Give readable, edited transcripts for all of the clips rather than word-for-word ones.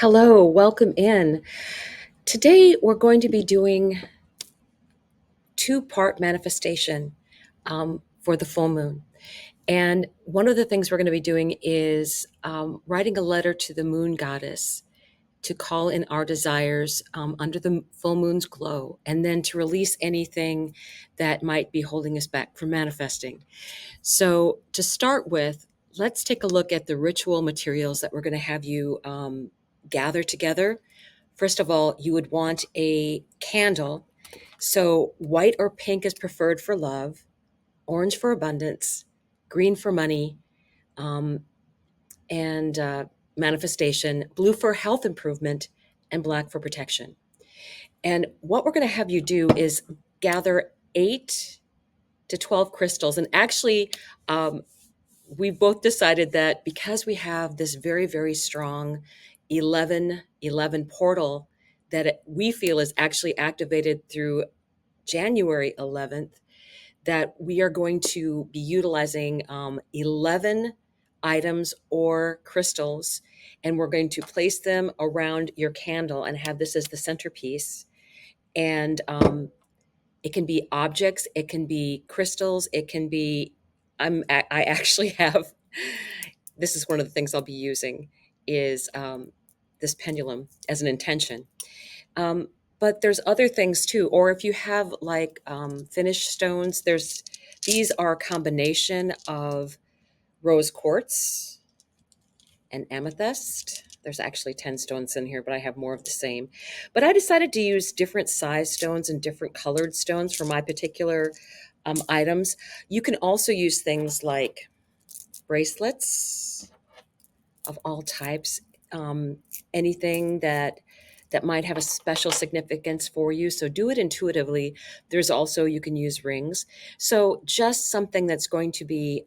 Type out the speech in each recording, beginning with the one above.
Hello, welcome in. Today we're going to be doing two-part manifestation for the full moon. And one of the things we're going to be doing is writing a letter to the moon goddess to call in our desires under the full moon's glow, and then to release anything that might be holding us back from manifesting. So, to start with, let's take a look at the ritual materials that we're going to have you gather together. First of all, you would want a candle. So, white or pink is preferred for love, orange for abundance, green for money, um, and manifestation, blue for health improvement, and black for protection. And what we're going to have you do is gather 8 to 12 crystals. And actually, um, we both decided that because we have this very, very strong 1111 portal we feel is actually activated through January 11th, that we are going to be utilizing 11 items or crystals, and we're going to place them around your candle and have this as the centerpiece. And it can be objects, it can be crystals, it can be. I actually have. This is one of the things I'll be using is this pendulum as an intention. Um, but there's other things too. Or if you have like finished stones, these are a combination of rose quartz and amethyst. There's actually 10 stones in here, but I have more of the same. But I decided to use different size stones and different colored stones for my particular items. You can also use things like bracelets of all types, um, anything that might have a special significance for you. So do it intuitively. There's also, you can use rings. So just something that's going to be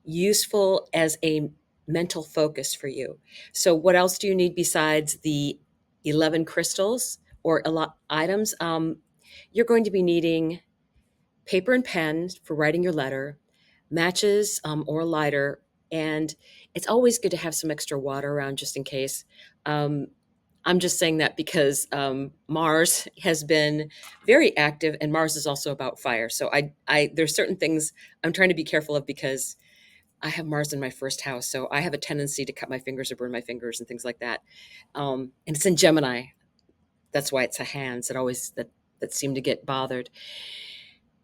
useful as a mental focus for you. So what else do you need besides the 11 crystals or a lot items? You're going to be needing paper and pen for writing your letter, matches or a lighter, and it's always good to have some extra water around just in case. Um, I'm just saying that because Mars has been very active, and Mars is also about fire. So there's certain things I'm trying to be careful of because I have Mars in my first house, so I have a tendency to cut my fingers or burn my fingers and things like that. And it's in Gemini. That's why it's a hands that seem to get bothered.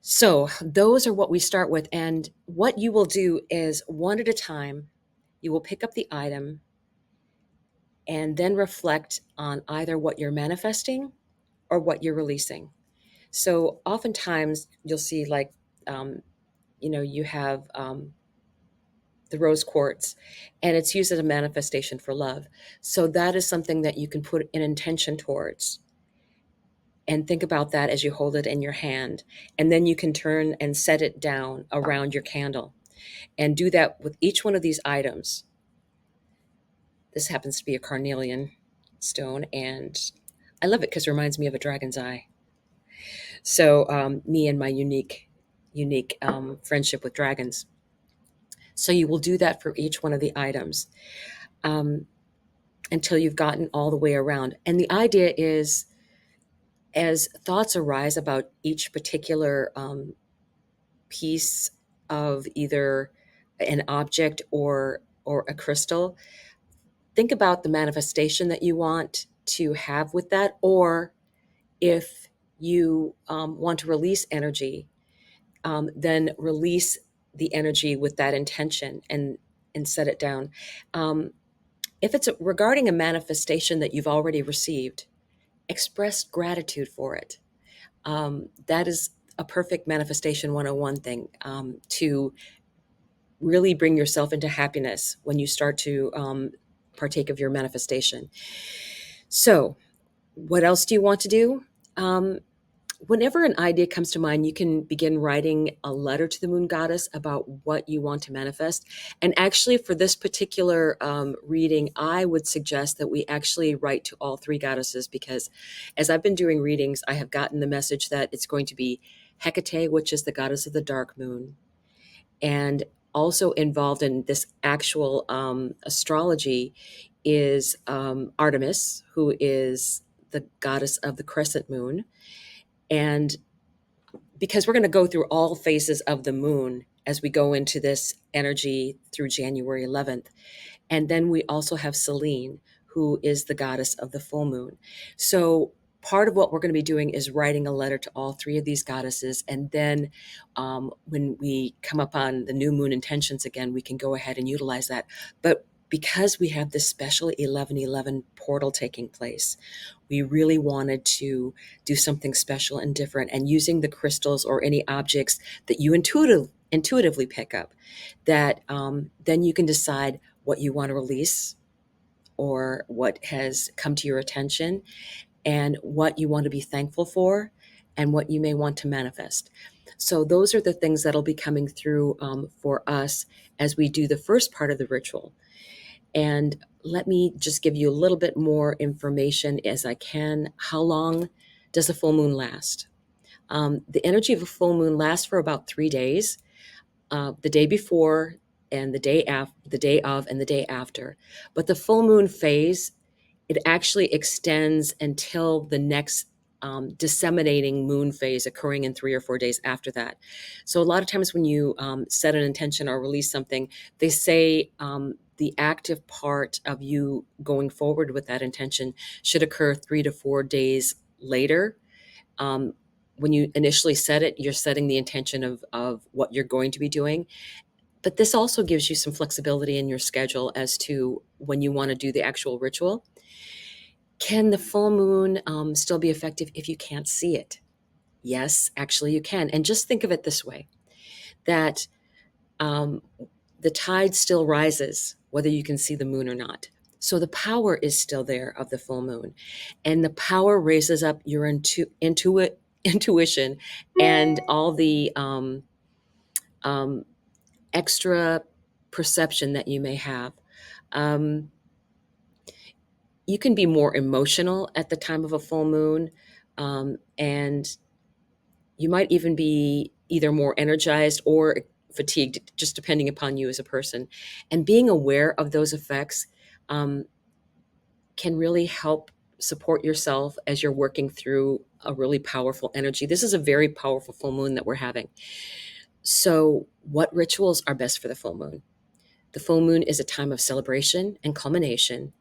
So those are what we start with. And what you will do is one at a time, you will pick up the item and then reflect on either what you're manifesting or what you're releasing. So oftentimes you'll see like, um, you have the rose quartz and it's used as a manifestation for love. So that is something that you can put an intention towards and think about that as you hold it in your hand. And then you can turn and set it down around your candle and do that with each one of these items. This happens to be a carnelian stone, and I love it because it reminds me of a dragon's eye. So me and my unique friendship with dragons. So you will do that for each one of the items um, until you've gotten all the way around. And the idea is, as thoughts arise about each particular piece of either an object or a crystal, think about the manifestation that you want to have with that, or if you want to release energy, then release the energy with that intention and set it down. Um, if it's regarding a manifestation that you've already received, express gratitude for it. That is a perfect manifestation 101 thing, to really bring yourself into happiness when you start to partake of your manifestation. So, what else do you want to do? Um, Whenever an idea comes to mind, you can begin writing a letter to the moon goddess about what you want to manifest. And actually, for this particular reading, I would suggest that we actually write to all three goddesses because as I've been doing readings, I have gotten the message that it's going to be Hecate, which is the goddess of the dark moon, and also involved in this actual astrology is Artemis, who is the goddess of the crescent moon. And because we're going to go through all phases of the moon as we go into this energy through January 11th. And then we also have Selene, who is the goddess of the full moon. So part of what we're going to be doing is writing a letter to all three of these goddesses. And then when we come up on the new moon intentions again, we can go ahead and utilize that. But because we have this special 1111 portal taking place, we really wanted to do something special and different, and using the crystals or any objects that you intuitively pick up, that then you can decide what you want to release or what has come to your attention, and what you want to be thankful for, and what you may want to manifest. So those are the things that'll be coming through for us as we do the first part of the ritual. And let me just give you a little bit more information as I can. How long does a full moon last? The energy of a full moon lasts for about 3 days, the day before and the day of and the day after. But the full moon phase, it actually extends until the next disseminating moon phase occurring in 3 or 4 days after that. So a lot of times when you set an intention or release something, they say the active part of you going forward with that intention should occur 3 to 4 days later. When you initially set it, you're setting the intention of what you're going to be doing. But this also gives you some flexibility in your schedule as to when you want to do the actual ritual. Can the full moon still be effective if you can't see it? Yes, actually you can. And just think of it this way, that the tide still rises whether you can see the moon or not. So the power is still there of the full moon. And the power raises up your intuition and all the extra perception that you may have. You can be more emotional at the time of a full moon, and you might even be either more energized or fatigued, just depending upon you as a person. And being aware of those effects can really help support yourself as you're working through a really powerful energy. This is a very powerful full moon that we're having. So, what rituals are best for the full moon? The full moon is a time of celebration and culmination,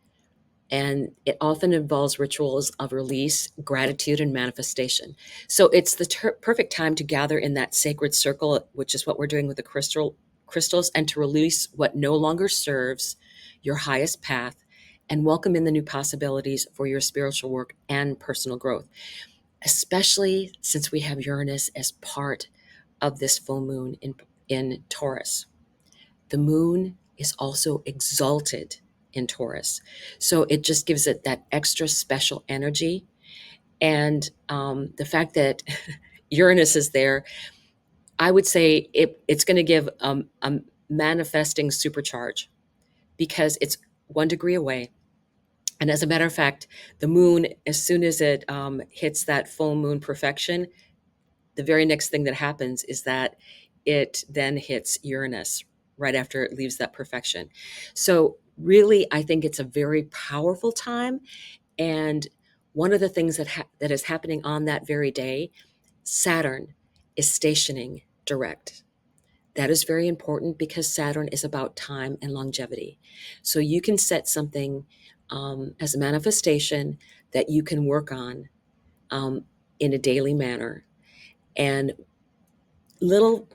and it often involves rituals of release, gratitude, and manifestation. So it's the perfect time to gather in that sacred circle, which is what we're doing with the crystals, and to release what no longer serves your highest path, and welcome in the new possibilities for your spiritual work and personal growth, especially since we have Uranus as part of this full moon in Taurus. The moon is also exalted in Taurus. So it just gives it that extra special energy. And the fact that Uranus is there, I would say it's going to give a manifesting supercharge, because it's 1 degree away. And as a matter of fact, the moon, as soon as it hits that full moon perfection, the very next thing that happens is that it then hits Uranus right after it leaves that perfection. So really, I think it's a very powerful time. And one of the things that is happening on that very day, Saturn is stationing direct. That is very important because Saturn is about time and longevity. So you can set something as a manifestation that you can work on in a daily manner, and little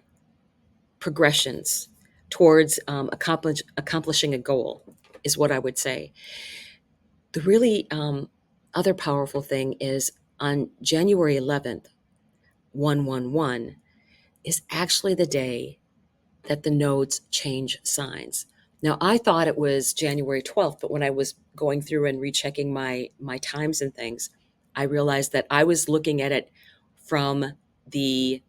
progressions towards accomplishing a goal is what I would say. The really other powerful thing is on January 11th, 111 is actually the day that the nodes change signs. Now, I thought it was January 12th, but when I was going through and rechecking my times and things, I realized that I was looking at it from the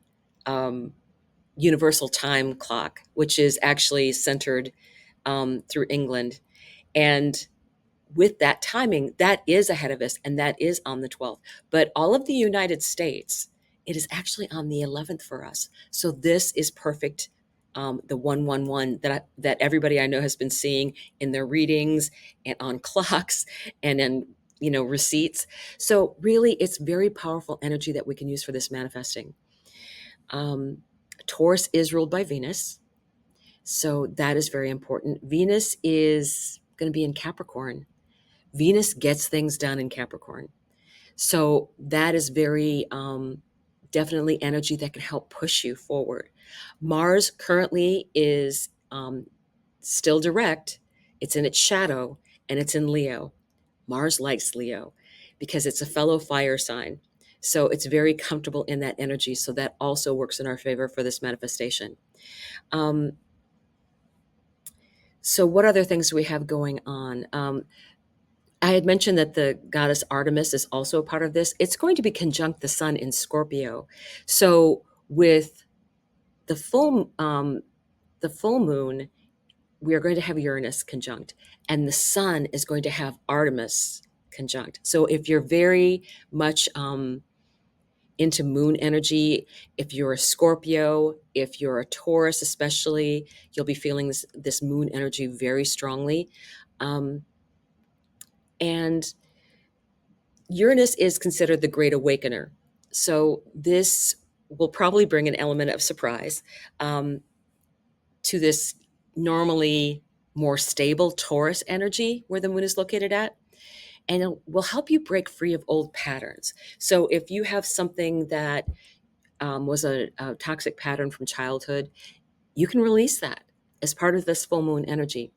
universal time clock, which is actually centered through England. And with that timing, that is ahead of us, and that is on the 12th. But all of the United States, it is actually on the 11th for us. So this is perfect the 111 that everybody I know has been seeing in their readings and on clocks and in receipts. So really, it's very powerful energy that we can use for this manifesting. Um, Taurus is ruled by Venus, so that is very important. Venus is going to be in Capricorn. Venus gets things done in Capricorn. So that is very definitely energy that can help push you forward. Mars currently is still direct, it's in its shadow, and it's in Leo. Mars likes Leo because it's a fellow fire sign. So it's very comfortable in that energy. So that also works in our favor for this manifestation. Um, so, what other things do we have going on? I had mentioned that the goddess Artemis is also a part of this. It's going to be conjunct the sun in Scorpio. So with the the full moon, we are going to have Uranus conjunct, and the sun is going to have Artemis conjunct. So if you're very much into moon energy, if you're a Scorpio, if you're a Taurus, especially, you'll be feeling this moon energy very strongly. Um, and Uranus is considered the great awakener. So this will probably bring an element of surprise um, to this normally more stable Taurus energy where the moon is located at. And it will help you break free of old patterns. So if you have something that was a toxic pattern from childhood, you can release that as part of this full moon energy.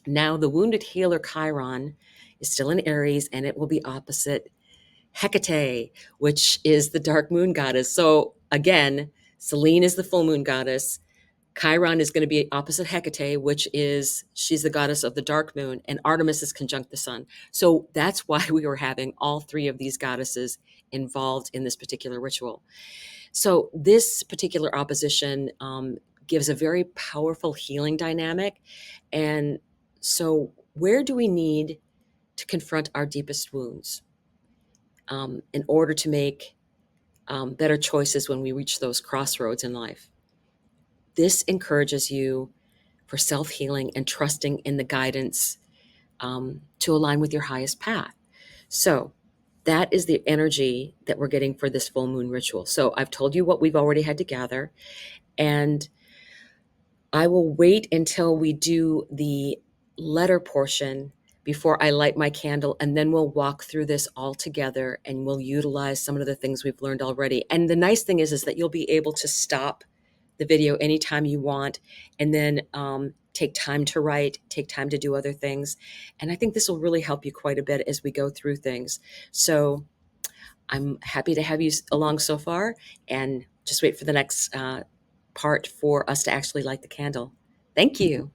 Now, the wounded healer Chiron is still in Aries, and it will be opposite Hecate, which is the dark moon goddess. So again, Selene is the full moon goddess. Chiron is going to be opposite Hecate, which is she's the goddess of the dark moon, and Artemis is conjunct the sun. So that's why we were having all three of these goddesses involved in this particular ritual. So this particular opposition gives a very powerful healing dynamic. And so, where do we need to confront our deepest wounds in order to make better choices when we reach those crossroads in life? This encourages you for self healing and trusting in the guidance to align with your highest path. So, that is the energy that we're getting for this full moon ritual. So, I've told you what we've already had to gather, and I will wait until we do the letter portion before I light my candle, and then we'll walk through this all together and we'll utilize some of the things we've learned already. And the nice thing is that you'll be able to stop the video anytime you want, and then take time to write, take time to do other things. And I think this will really help you quite a bit as we go through things. So I'm happy to have you along so far, and just wait for the next part for us to actually light the candle. Thank you.